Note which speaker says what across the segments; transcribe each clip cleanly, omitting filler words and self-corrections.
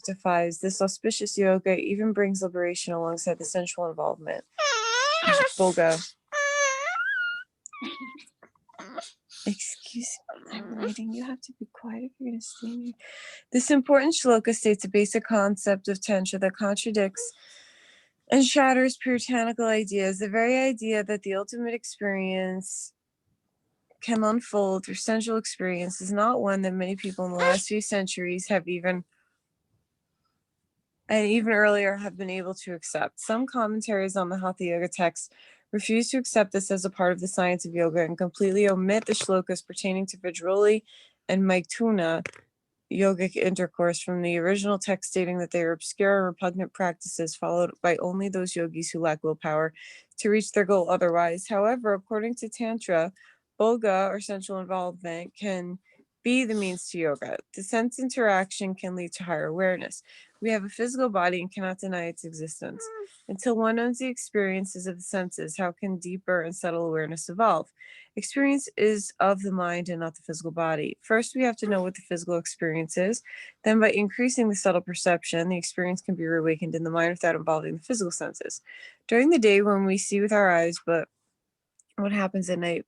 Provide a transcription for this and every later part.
Speaker 1: rectifies. This auspicious yoga even brings liberation alongside the sensual involvement. Boga. Excuse me, I'm reading. You have to be quiet if you're going to stay here. This important shloka states a basic concept of Tantra that contradicts and shatters puritanical ideas. The very idea that the ultimate experience can unfold through sensual experience is not one that many people in the last few centuries have even earlier have been able to accept. Some commentaries on the Hatha Yoga text refuse to accept this as a part of the science of yoga and completely omit the shlokas pertaining to Vajroli and Maituna yogic intercourse from the original text, stating that they are obscure and repugnant practices followed by only those yogis who lack willpower to reach their goal otherwise. However, according to Tantra, boga, or sensual involvement, can be the means to yoga. The sense interaction can lead to higher awareness. We have a physical body and cannot deny its existence. Until one owns the experiences of the senses, how can deeper and subtle awareness evolve? Experience is of the mind and not the physical body. First, we have to know what the physical experience is. Then, by increasing the subtle perception, the experience can be reawakened in the mind without involving the physical senses. During the day, when we see with our eyes, but what happens at night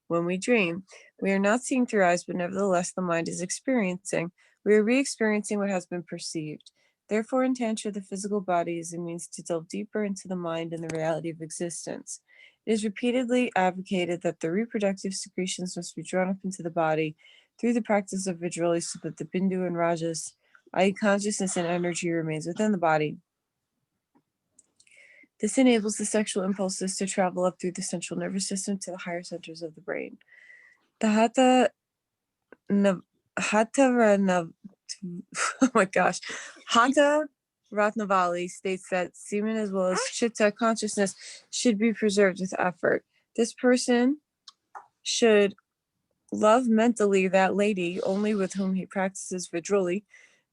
Speaker 1: when we dream? We are not seeing through eyes, but nevertheless, the mind is experiencing. We are re-experiencing what has been perceived. Therefore, in Tantra, the physical body is a means to delve deeper into the mind and the reality of existence. It is repeatedly advocated that the reproductive secretions must be drawn up into the body through the practice of Vajroli so that the Bindu and Rajas, i.e. consciousness and energy, remains within the body. This enables the sexual impulses to travel up through the central nervous system to the higher centers of the brain. The Hatha Ratnavali states that semen as well as chitta consciousness should be preserved with effort. This person should love mentally that lady only with whom he practices Vajroli.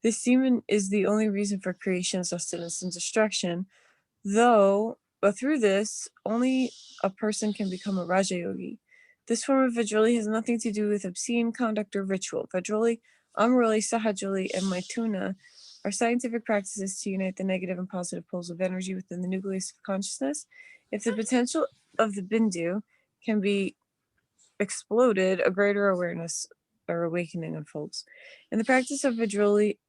Speaker 1: This semen is the only reason for creation, sustenance, and destruction. But through this, only a person can become a Raja Yogi. This form of Vajroli has nothing to do with obscene conduct or ritual. Vajroli, Amroli, Sahajoli, and Maituna are scientific practices to unite the negative and positive poles of energy within the nucleus of consciousness. If the potential of the Bindu can be exploded, a greater awareness or awakening unfolds. In the practice of Vajroli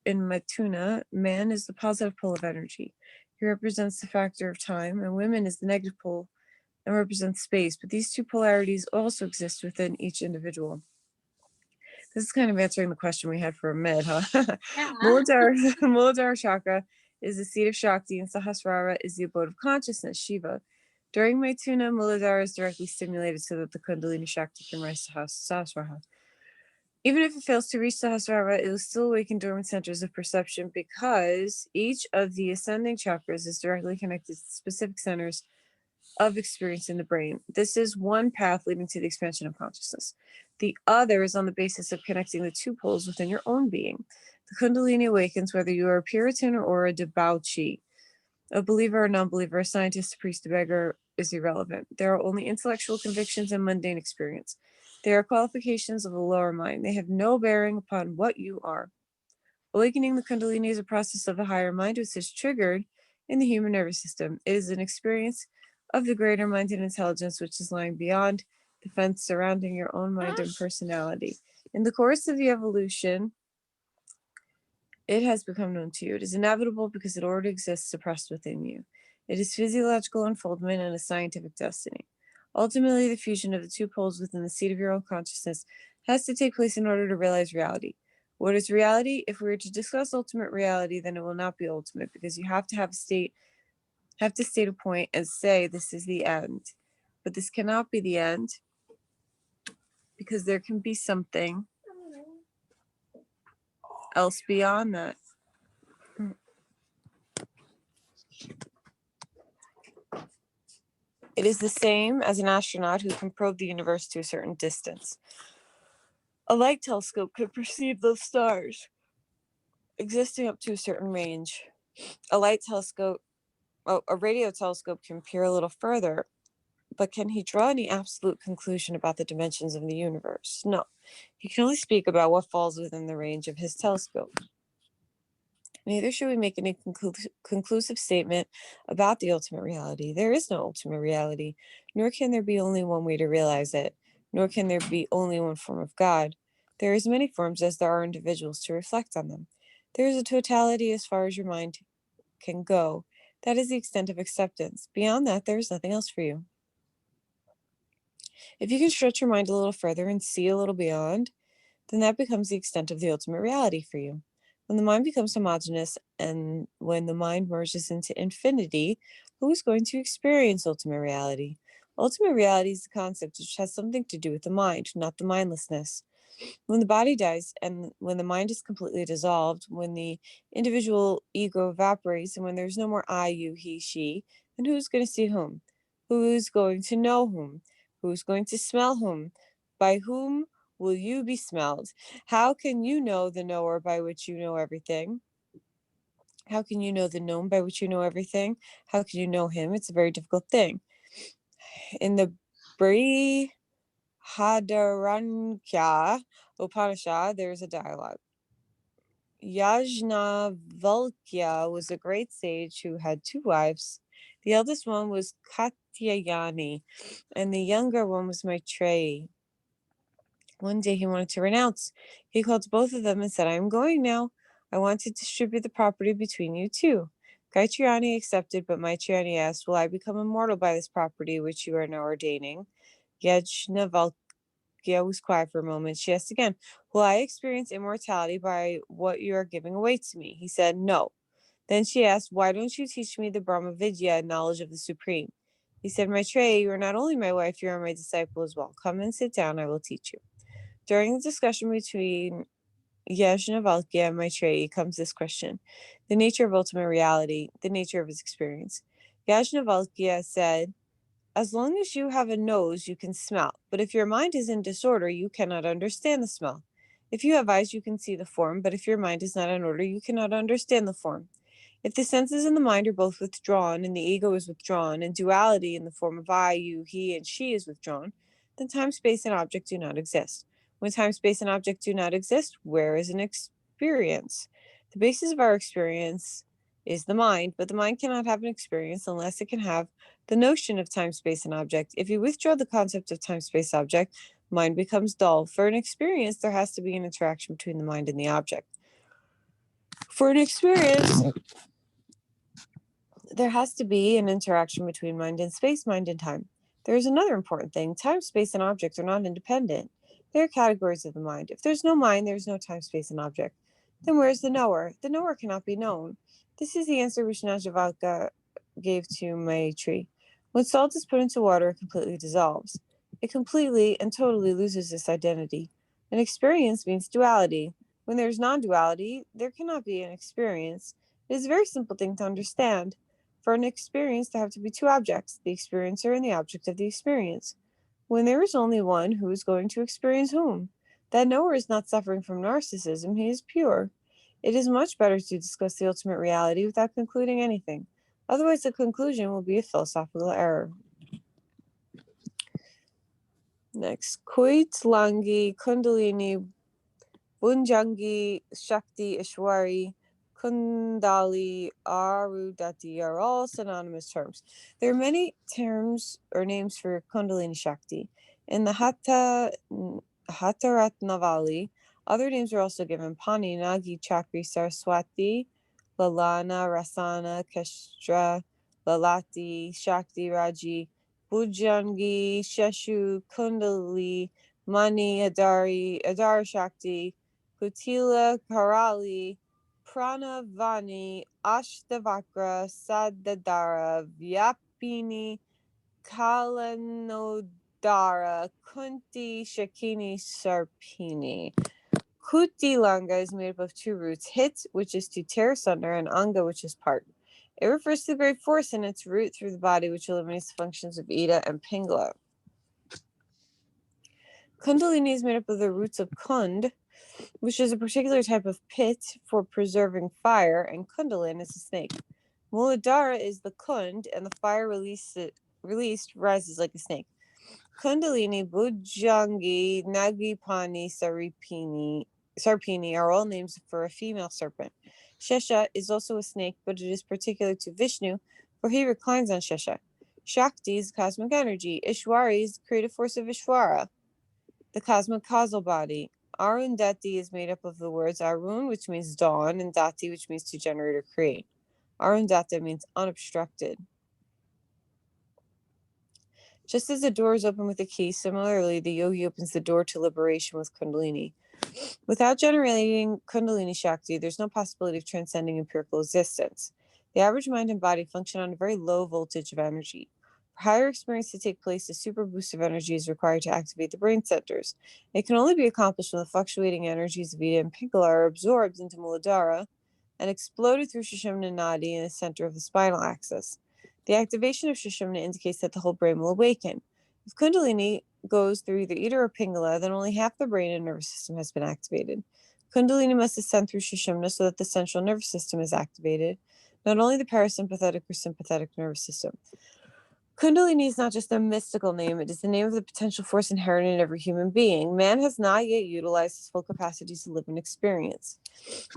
Speaker 1: in Maituna, man is the positive pole of energy. He represents the factor of time, and women is the negative pole and represents space. But these two polarities also exist within each individual. This is kind of answering the question we had for a mid, huh? Yeah. Muladhara chakra is the seat of Shakti, and Sahasrara is the abode of consciousness, Shiva. During Maituna, Muladhara is directly stimulated so that the Kundalini Shakti can rise to Sahasrara. Even if it fails to reach Sahasrara, it will still awaken dormant centers of perception because each of the ascending chakras is directly connected to specific centers of experience in the brain. This is one path leading to the expansion of consciousness. The other is on the basis of connecting the two poles within your own being. The Kundalini awakens whether you are a Puritan or a debauchee. A believer or non-believer, a scientist, a priest, a beggar is irrelevant. There are only intellectual convictions and mundane experience. They are qualifications of the lower mind. They have no bearing upon what you are. Awakening the Kundalini is a process of the higher mind, which is triggered in the human nervous system. It is an experience of the greater mind and intelligence, which is lying beyond the fence surrounding your own mind and personality. In the course of the evolution, it has become known to you. It is inevitable because it already exists suppressed within you. It is physiological unfoldment and a scientific destiny. Ultimately, the fusion of the two poles within the seat of your own consciousness has to take place in order to realize reality. What is reality? If we were to discuss ultimate reality, then it will not be ultimate because you have to state a point and say this is the end. But this cannot be the end because there can be something else beyond that. It is the same as an astronaut who can probe the universe to a certain distance. A light telescope could perceive those stars existing up to a certain range. A radio telescope can peer a little further, but can he draw any absolute conclusion about the dimensions of the universe? No. He can only speak about what falls within the range of his telescope. Neither should we make any conclusive statement about the ultimate reality. There is no ultimate reality, nor can there be only one way to realize it, nor can there be only one form of God. There are as many forms as there are individuals to reflect on them. There is a totality as far as your mind can go. That is the extent of acceptance. Beyond that, there is nothing else for you. If you can stretch your mind a little further and see a little beyond, then that becomes the extent of the ultimate reality for you. When the mind becomes homogeneous and when the mind merges into infinity, who is going to experience ultimate reality? Ultimate reality is the concept which has something to do with the mind, not the mindlessness. When the body dies and when the mind is completely dissolved, when the individual ego evaporates and when there's no more I, you, he, she, then who's going to see whom? Who's going to know whom? Who's going to smell whom? By whom will you be smelled? How can you know the knower by which you know everything? How can you know the known by which you know everything? How can you know him? It's a very difficult thing. In the Brihadarankhya Upanishad, there's a dialogue. Yajnavalkya was a great sage who had 2 wives. The eldest one was Katyayani, and the younger one was Maitreyi. One day he wanted to renounce. He called both of them and said, I am going now. I want to distribute the property between you 2. Gayatri accepted, but Maitreyi asked, will I become immortal by this property which you are now ordaining? Yajnavalkya was quiet for a moment. She asked again, will I experience immortality by what you are giving away to me? He said, no. Then she asked, why don't you teach me the Brahmavidya, knowledge of the Supreme? He said, Maitreyi, you are not only my wife, you are my disciple as well. Come and sit down, I will teach you. During the discussion between Yajnavalkya and Maitreyi comes this question: the nature of ultimate reality, the nature of his experience. Yajnavalkya said, as long as you have a nose, you can smell, but if your mind is in disorder, you cannot understand the smell. If you have eyes, you can see the form, but if your mind is not in order, you cannot understand the form. If the senses and the mind are both withdrawn, and the ego is withdrawn, and duality in the form of I, you, he, and she is withdrawn, then time, space, and object do not exist. When time, space, and object do not exist, where is an experience? The basis of our experience is the mind, but the mind cannot have an experience unless it can have the notion of time, space, and object. If you withdraw the concept of time, space, object, mind becomes dull. For an experience, there has to be an interaction between the mind and the object. For an experience, there has to be an interaction between mind and space, mind and time. There is another important thing. Time, space, and object are not independent. They are categories of the mind. If there's no mind, there's no time, space, and object. Then where's the knower? The knower cannot be known. This is the answer which Najavalka gave to Maitri. When salt is put into water, it completely dissolves. It completely and totally loses its identity. An experience means duality. When there's non-duality, there cannot be an experience. It is a very simple thing to understand. For an experience, there have to be 2 objects, the experiencer and the object of the experience. When there is only one, who is going to experience whom? That knower is not suffering from narcissism, he is pure. It is much better to discuss the ultimate reality without concluding anything. Otherwise, the conclusion will be a philosophical error. Next, Koit Langi, Kundalini, Bunjangi, Shakti, Ishwari, Kundali, Arudhati are all synonymous terms. There are many terms or names for Kundalini Shakti. In the Hataratnavali, other names are also given: Pani, Nagi, Chakri, Saraswati, Lalana, Rasana, Kestra, Lalati, Shakti, Raji, Bhujangi, Sheshu, Kundali, Mani, Adara Shakti, Kutila, Karali, Pranavani, Ashtavakra, Sadadara, Vyapini, Kalanodara, Kunti, Shakini, Sarpini. Kutilanga is made up of 2 roots: hit, which is to tear asunder, and anga, which is part. It refers to the great force in its root through the body, which eliminates the functions of Ida and Pingala. Kundalini is made up of the roots of Kund, which is a particular type of pit for preserving fire, and Kundalin is a snake. Muladhara is the Kund, and the fire released rises like a snake. Kundalini, Bhujangi, Nagipani, Sarpini are all names for a female serpent. Shesha is also a snake, but it is particular to Vishnu, for he reclines on Shesha. Shakti is cosmic energy. Ishwari is the creative force of Ishwara, the cosmic causal body. Arundhati is made up of the words Arun, which means dawn, and Dati, which means to generate or create. Arundhati means unobstructed. Just as the door is open with a key, similarly, the yogi opens the door to liberation with Kundalini. Without generating Kundalini Shakti, there's no possibility of transcending empirical existence. The average mind and body function on a very low voltage of energy. For higher experience to take place, a super boost of energy is required to activate the brain centers. It can only be accomplished when the fluctuating energies of Ida and Pingala are absorbed into Muladhara and exploded through Sushumna Nadi in the center of the spinal axis. The activation of Sushumna indicates that the whole brain will awaken. If Kundalini goes through either Ida or Pingala, then only half the brain and nervous system has been activated. Kundalini must ascend through Sushumna so that the central nervous system is activated, not only the parasympathetic or sympathetic nervous system. Kundalini is not just a mystical name, it is the name of the potential force inherent in every human being. Man has not yet utilized his full capacities to live and experience.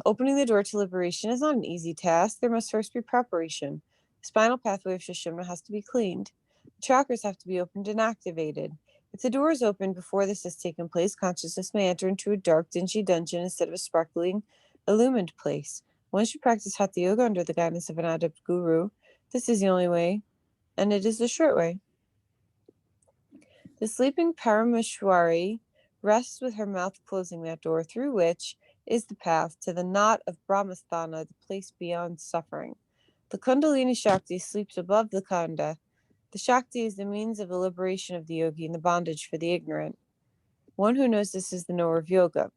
Speaker 1: Opening the door to liberation is not an easy task. There must first be preparation. The spinal pathway of Sushumna has to be cleaned. The chakras have to be opened and activated. If the door is opened before this has taken place, consciousness may enter into a dark, dingy dungeon instead of a sparkling, illumined place. One should practice Hatha Yoga under the guidance of an adept guru. This is the only way, and it is the short way. The sleeping Parameshwari rests with her mouth closing that door, through which is the path to the knot of Brahmasthana, the place beyond suffering. The Kundalini Shakti sleeps above the Khanda. The Shakti is the means of the liberation of the yogi and the bondage for the ignorant. One who knows this is the knower of yoga.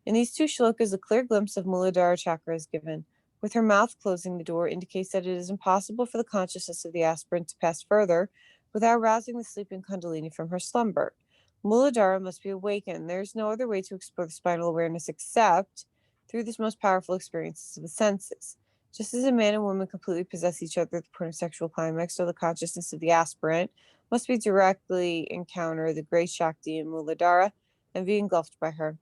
Speaker 1: In these two shlokas, a clear glimpse of Muladhara chakra is given. With her mouth closing, the door indicates that it is impossible for the consciousness of the aspirant to pass further without rousing the sleeping Kundalini from her slumber. Muladhara must be awakened. There is no other way to explore the spinal awareness except through this most powerful experiences of the senses. Just as a man and woman completely possess each other at the point of sexual climax, so the consciousness of the aspirant must be directly encounter the great Shakti in Muladhara and be engulfed by her.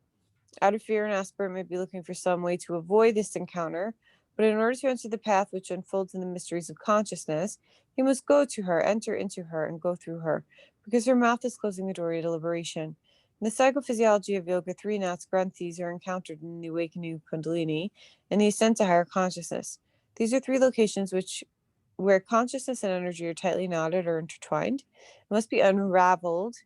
Speaker 1: Out of fear, an aspirant may be looking for some way to avoid this encounter, but in order to enter the path which unfolds in the mysteries of consciousness, he must go to her, enter into her, and go through her, because her mouth is closing the door to liberation. In the psychophysiology of yoga, 3 knots, granthis, are encountered in the awakening of Kundalini and the ascent to higher consciousness. These are 3 locations where consciousness and energy are tightly knotted or intertwined. It must be unraveled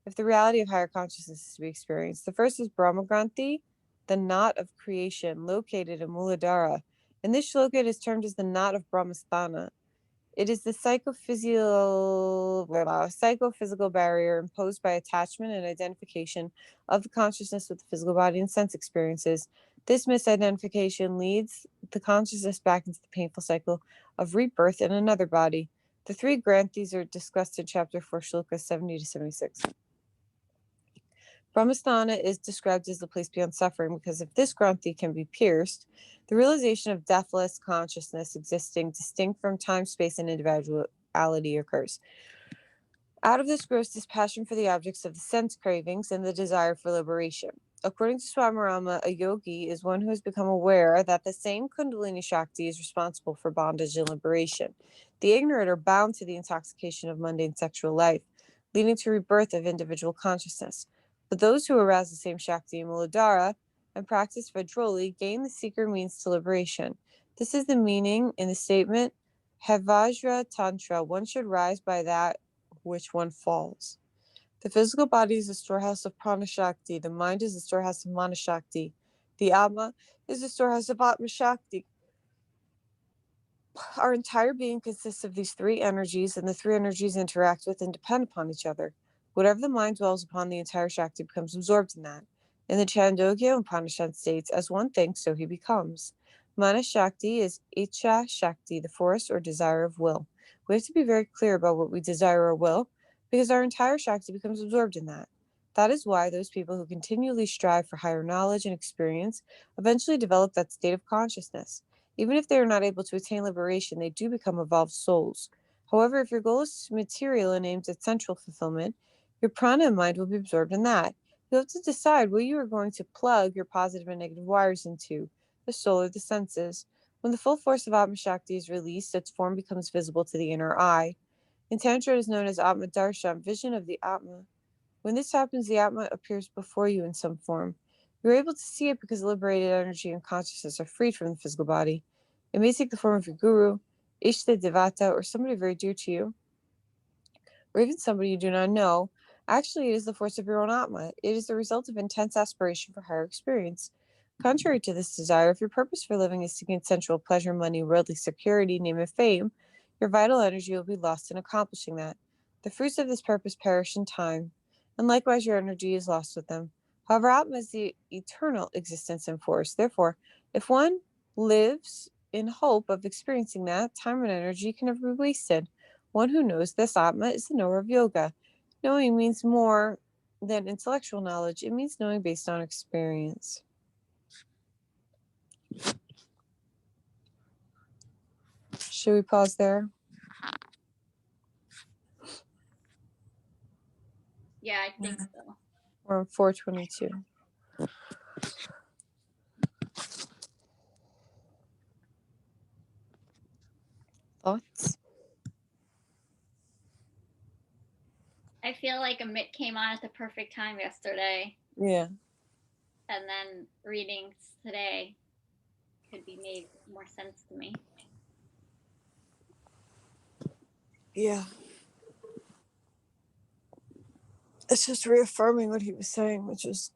Speaker 1: if the reality of higher consciousness is to be experienced. The first is Brahmagranthi, the knot of creation, located in Muladhara. In this shloka, it is termed as the knot of Brahmasthana. It is the psychophysical barrier imposed by attachment and identification of the consciousness with the physical body and sense experiences. This misidentification leads the consciousness back into the painful cycle of rebirth in another body. The 3 granthis are discussed in chapter 4, shlokas 70 to 76. Brahmasthana is described as the place beyond suffering because if this granthi can be pierced, the realization of deathless consciousness existing distinct from time, space, and individuality occurs. Out of this grows this passion for the objects of the sense cravings and the desire for liberation. According to Swamirama, a yogi is one who has become aware that the same Kundalini Shakti is responsible for bondage and liberation. The ignorant are bound to the intoxication of mundane sexual life, leading to rebirth of individual consciousness. But those who arouse the same Shakti in Muladhara and practice Vajroli gain the secret means to liberation. This is the meaning in the statement, Havajra Tantra, one should rise by that which one falls. The physical body is the storehouse of Prana Shakti. The mind is the storehouse of Mana Shakti. The Atma is the storehouse of Atma Shakti. Our entire being consists of these 3 energies, and the 3 energies interact with and depend upon each other. Whatever the mind dwells upon, the entire Shakti becomes absorbed in that. In the Chandogya and Upanishad states, as one thinks, so he becomes. Mana Shakti is Icha Shakti, the force or desire of will. We have to be very clear about what we desire or will, because our entire Shakti becomes absorbed in that. That is why those people who continually strive for higher knowledge and experience eventually develop that state of consciousness. Even if they are not able to attain liberation, they do become evolved souls. However, if your goal is material and aims at sensual fulfillment, your prana and mind will be absorbed in that. You have to decide what you are going to plug your positive and negative wires into, the soul or the senses. When the full force of Atma Shakti is released, its form becomes visible to the inner eye. In Tantra, it is known as Atma Darshan, vision of the Atma. When this happens, the Atma appears before you in some form. You're able to see it because liberated energy and consciousness are freed from the physical body. It may take the form of your guru, Ishta Devata, or somebody very dear to you, or even somebody you do not know. Actually, it is the force of your own Atma. It is the result of intense aspiration for higher experience. Contrary to this desire, if your purpose for living is seeking sensual pleasure, money, worldly security, name, and fame, your vital energy will be lost in accomplishing that. The fruits of this purpose perish in time, and likewise your energy is lost with them. However, Atma is the eternal existence and force. Therefore, if one lives in hope of experiencing that, time and energy can never be wasted. One who knows this Atma is the knower of yoga. Knowing means more than intellectual knowledge. It means knowing based on experience. Should we pause there?
Speaker 2: Yeah, I think so.
Speaker 1: We're on 422. Thoughts?
Speaker 2: I feel like Amit came on at the perfect time yesterday,
Speaker 1: Yeah.
Speaker 2: and then readings today could be made more sense to me.
Speaker 1: Yeah. It's just reaffirming what he was saying, which is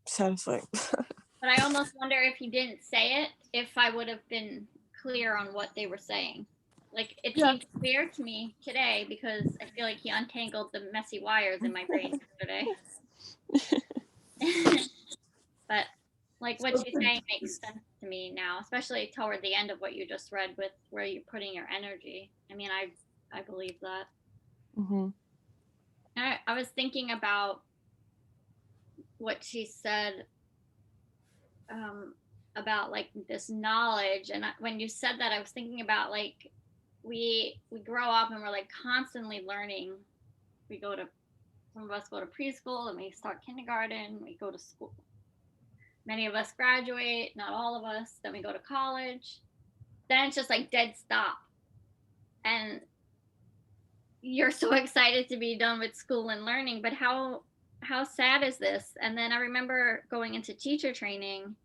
Speaker 1: satisfying.
Speaker 2: But I almost wonder if he didn't say it, if I would have been clear on what they were saying. Like, it seemed clear to me today because I feel like he untangled the messy wires in my brain yesterday. But like what she's saying makes sense to me now, especially toward the end of what you just read with where you're putting your energy. I mean, I believe that.
Speaker 1: Mm-hmm.
Speaker 2: I was thinking about what she said about like this knowledge, and when you said that, I was thinking about like we grow up and we're like constantly learning. We go to Some of us go to preschool and we start kindergarten. We go to school. Many of us graduate, not all of us. Then we go to college. Then it's just like dead stop, and you're so excited to be done with school and learning. But how sad is this? And then I remember going into teacher training,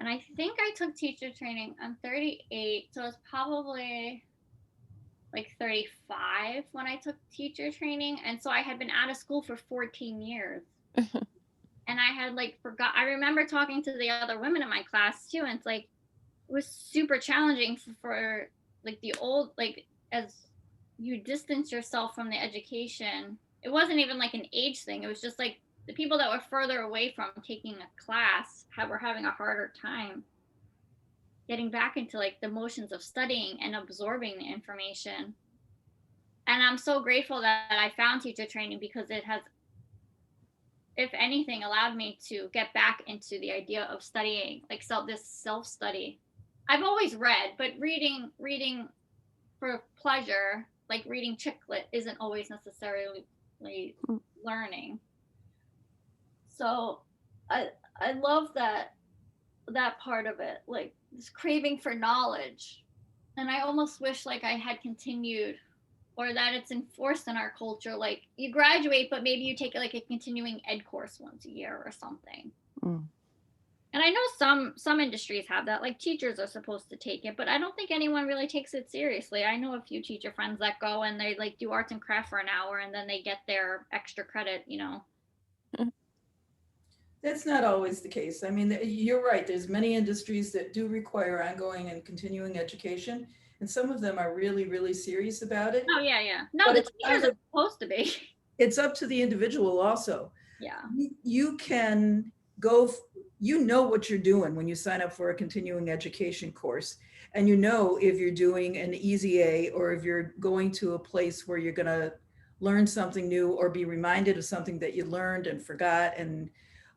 Speaker 2: and I think I took teacher training. I'm 38, so it's probably like 35 when I took teacher training, and so I had been out of school for 14 years. And I had like I remember talking to the other women in my class too, and it's like it was super challenging for like the old, like as you distance yourself from the education. It wasn't even like an age thing. It was just like the people that were further away from taking a class were having a harder time getting back into like the motions of studying and absorbing the information. And I'm so grateful that I found teacher training because it has, if anything, allowed me to get back into the idea of studying, like this self-study. I've always read, but reading for pleasure, like reading chick lit, isn't always necessarily learning. So I love that part of it, like this craving for knowledge. And I almost wish like I had continued, or that it's enforced in our culture, like you graduate but maybe you take like a continuing ed course once a year or something. And I know some industries have that, like teachers are supposed to take it, but I don't think anyone really takes it seriously. I know a few teacher friends that go and they like do arts and craft for an hour and then they get their extra credit, you know.
Speaker 3: That's not always the case. I mean, you're right. There's many industries that do require ongoing and continuing education, and some of them are really, really serious about it.
Speaker 2: Oh yeah. No,
Speaker 3: But
Speaker 2: the teachers are supposed to be.
Speaker 3: It's up to the individual also.
Speaker 2: Yeah.
Speaker 3: You can go, you know what you're doing when you sign up for a continuing education course. And you know if you're doing an easy A or if you're going to a place where you're going to learn something new or be reminded of something that you learned and forgot, and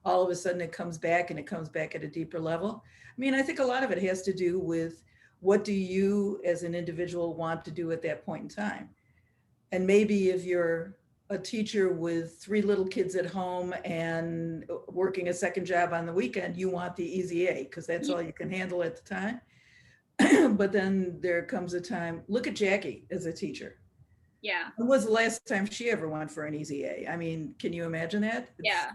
Speaker 3: all of a sudden it comes back and it comes back at a deeper level. I mean, I think a lot of it has to do with what do you as an individual want to do at that point in time. And maybe if you're a teacher with 3 little kids at home and working a second job on the weekend, you want the easy A because that's all you can handle at the time. But then there comes a time, look at Jackie as a teacher.
Speaker 2: Yeah.
Speaker 3: When was the last time she ever went for an easy A? I mean, can you imagine that?
Speaker 2: Yeah.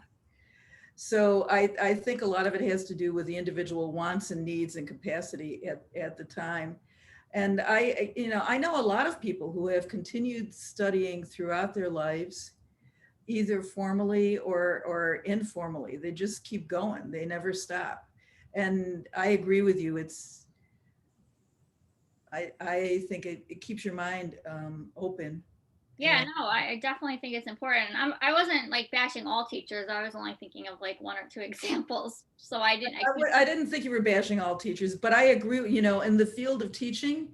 Speaker 3: So I think a lot of it has to do with the individual wants and needs and capacity at the time. And I know a lot of people who have continued studying throughout their lives, either formally or informally. They just keep going. They never stop. And I agree with you. I think it keeps your mind open.
Speaker 2: Yeah,
Speaker 3: And
Speaker 2: no, I definitely think it's important. I wasn't like bashing all teachers. I was only thinking of like 1 or 2 examples. So I didn't.
Speaker 3: I didn't think you were bashing all teachers, but I agree, in the field of teaching,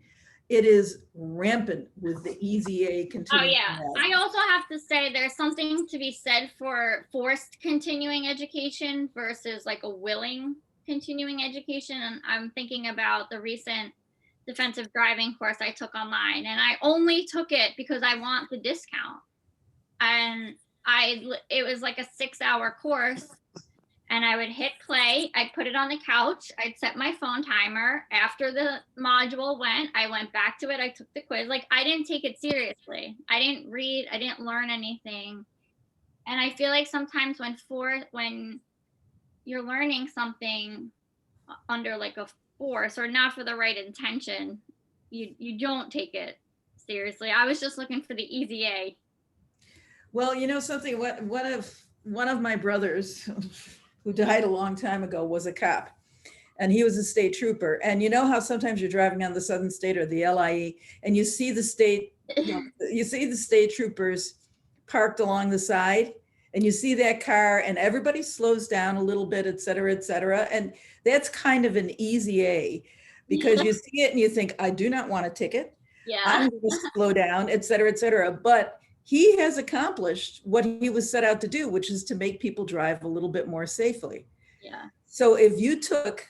Speaker 3: it is rampant with the easy A
Speaker 2: Oh
Speaker 3: continuing.
Speaker 2: yeah. I also have to say there's something to be said for forced continuing education versus like a willing continuing education. And I'm thinking about the recent defensive driving course I took online, and I only took it because I want the discount. And it was like a 6-hour course, and I would hit play. I'd put it on the couch. I'd set my phone timer. After the module went, I went back to it. I took the quiz. Like, I didn't take it seriously. I didn't read. I didn't learn anything. And I feel like sometimes when you're learning something under like a force or not for the right intention, you don't take it seriously. I was just looking for the easy A.
Speaker 3: Well, something, one of my brothers who died a long time ago was a cop, and he was a state trooper. And you know how sometimes you're driving on the Southern State or the LIE and you see the state troopers parked along the side, and you see that car and everybody slows down a little bit, et cetera, et cetera. And that's kind of an easy A, because you see it and you think, I do not want a ticket.
Speaker 2: Yeah.
Speaker 3: I'm going to slow down, et cetera, et cetera. But he has accomplished what he was set out to do, which is to make people drive a little bit more safely.
Speaker 2: Yeah.
Speaker 3: So if you took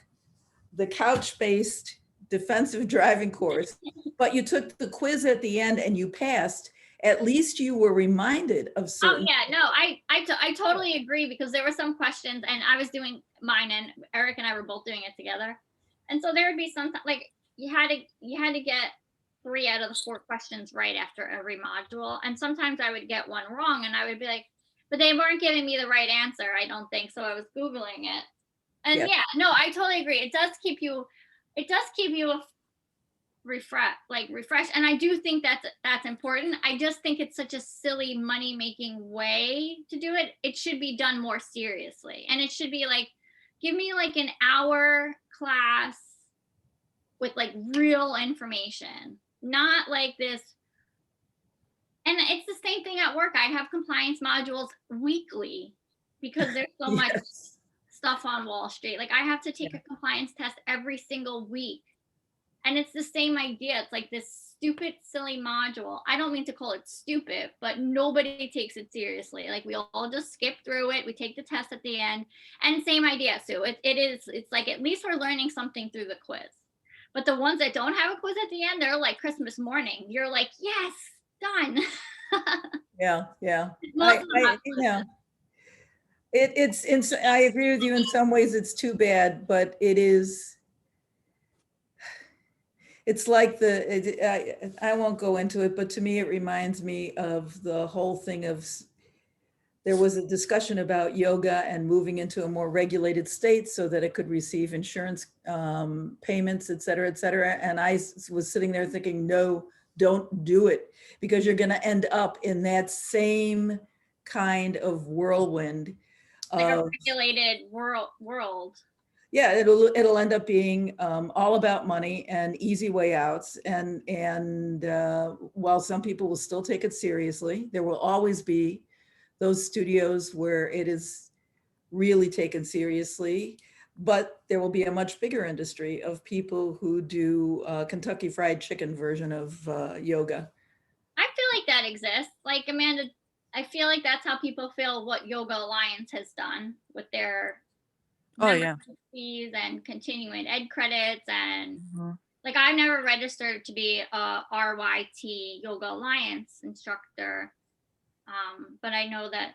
Speaker 3: the couch-based defensive driving course, but you took the quiz at the end and you passed, at least you were reminded of certain.
Speaker 2: Oh yeah, no, I totally agree, because there were some questions, and I was doing mine, and Eric and I were both doing it together, and so there would be some like you had to get 3 out of the 4 questions right after every module, and sometimes I would get one wrong, and I would be like, but they weren't giving me the right answer, I don't think, so I was Googling it. And yeah, no, I totally agree. It does keep you refresh, and I do think that's important. I just think it's such a silly money making way to do it. It should be done more seriously, and it should be like, give me like an hour class with like real information, not like this. And it's the same thing at work. I have compliance modules weekly because there's so much stuff on Wall Street. Like, I have to take a compliance test every single week. And it's the same idea. It's like this stupid, silly module. I don't mean to call it stupid, but nobody takes it seriously. Like, we all just skip through it. We take the test at the end. And same idea, Sue. It's like, at least we're learning something through the quiz. But the ones that don't have a quiz at the end, they're like Christmas morning. You're like, yes, done.
Speaker 3: Yeah. I agree with you. In some ways it's too bad, but it's like I won't go into it, but to me, it reminds me of the whole thing of, there was a discussion about yoga and moving into a more regulated state so that it could receive insurance payments, et cetera, et cetera. And I was sitting there thinking, no, don't do it, because you're going to end up in that same kind of whirlwind.
Speaker 2: Like a regulated world.
Speaker 3: Yeah, it'll end up being all about money and easy way outs. And while some people will still take it seriously, there will always be those studios where it is really taken seriously. But there will be a much bigger industry of people who do Kentucky Fried Chicken version of yoga.
Speaker 2: I feel like that exists. Like, Amanda, I feel like that's how people feel what Yoga Alliance has done with their fees and continuing ed credits. And like, I've never registered to be a RYT Yoga Alliance instructor. But I know that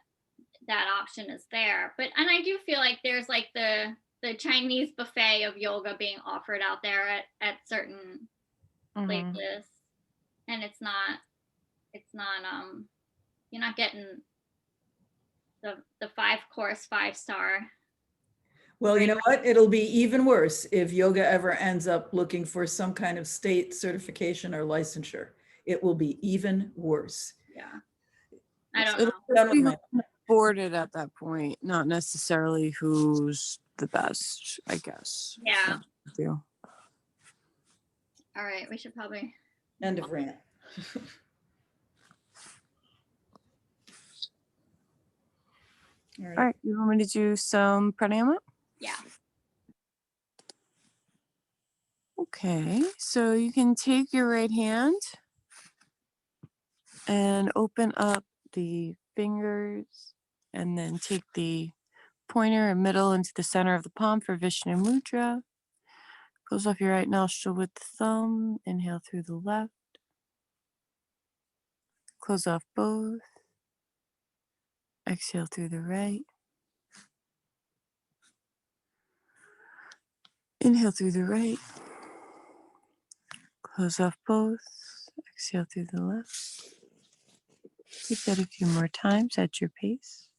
Speaker 2: that option is there. But and I do feel like there's like the Chinese buffet of yoga being offered out there at certain places, and it's not you're not getting the 5-course 5-star.
Speaker 3: Well, you know what? It'll be even worse if yoga ever ends up looking for some kind of state certification or licensure. It will be even worse.
Speaker 2: Yeah. I don't
Speaker 1: It'll
Speaker 2: know.
Speaker 3: Done with
Speaker 1: be
Speaker 3: my-
Speaker 1: boarded at that point, not necessarily who's the best, I guess.
Speaker 2: Yeah.
Speaker 1: Yeah.
Speaker 2: All right. We should probably.
Speaker 3: End of rant. All right.
Speaker 1: All right, you want me to do some pranayama?
Speaker 2: Yeah.
Speaker 1: Okay, so you can take your right hand and open up the fingers and then take the pointer and middle into the center of the palm for Vishnu Mudra. Close off your right nostril with the thumb. Inhale through the left. Close off both. Exhale through the right. Inhale through the right. Close off both. Exhale through the left. Repeat that a few more times at your pace.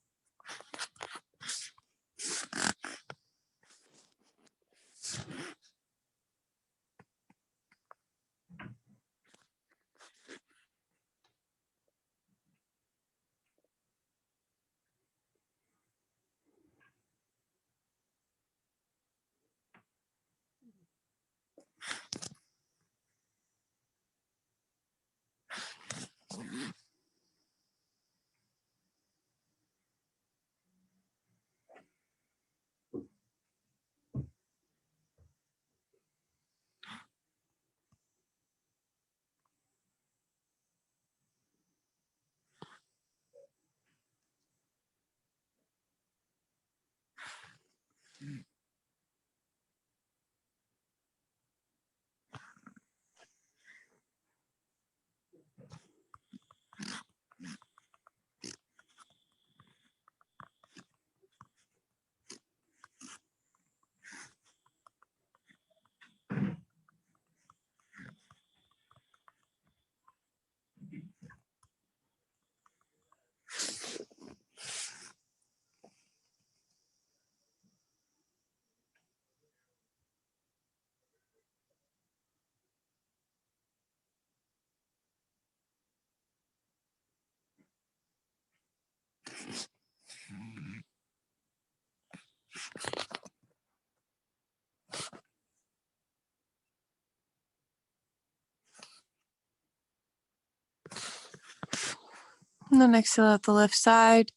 Speaker 1: And then exhale out the left side.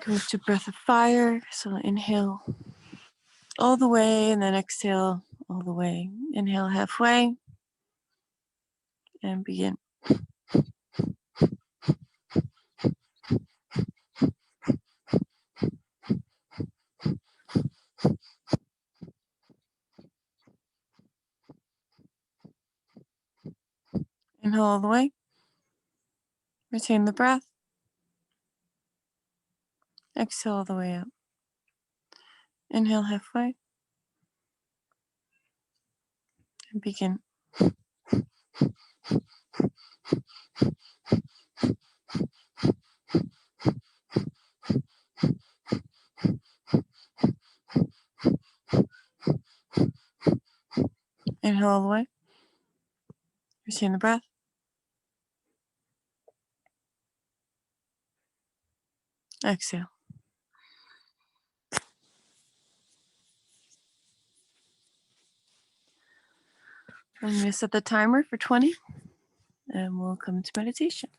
Speaker 1: Go to breath of fire. So inhale all the way and then exhale all the way. Inhale halfway and begin. Inhale all the way. Retain the breath. Exhale all the way out. Inhale halfway and begin. Inhale all the way. Retain the breath. Exhale. I'm going to set the timer for 20 and we'll come to meditation.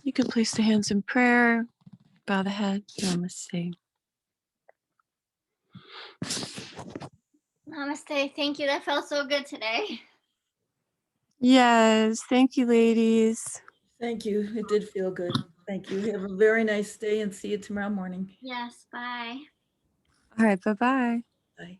Speaker 1: You can place the hands in prayer, bow the head. Namaste.
Speaker 2: Namaste. Thank you. That felt so good today.
Speaker 1: Yes, thank you, ladies.
Speaker 3: Thank you. It did feel good. Thank you. Have a very nice day and see you tomorrow morning.
Speaker 2: Yes. Bye.
Speaker 1: All right, bye-bye.
Speaker 3: Bye.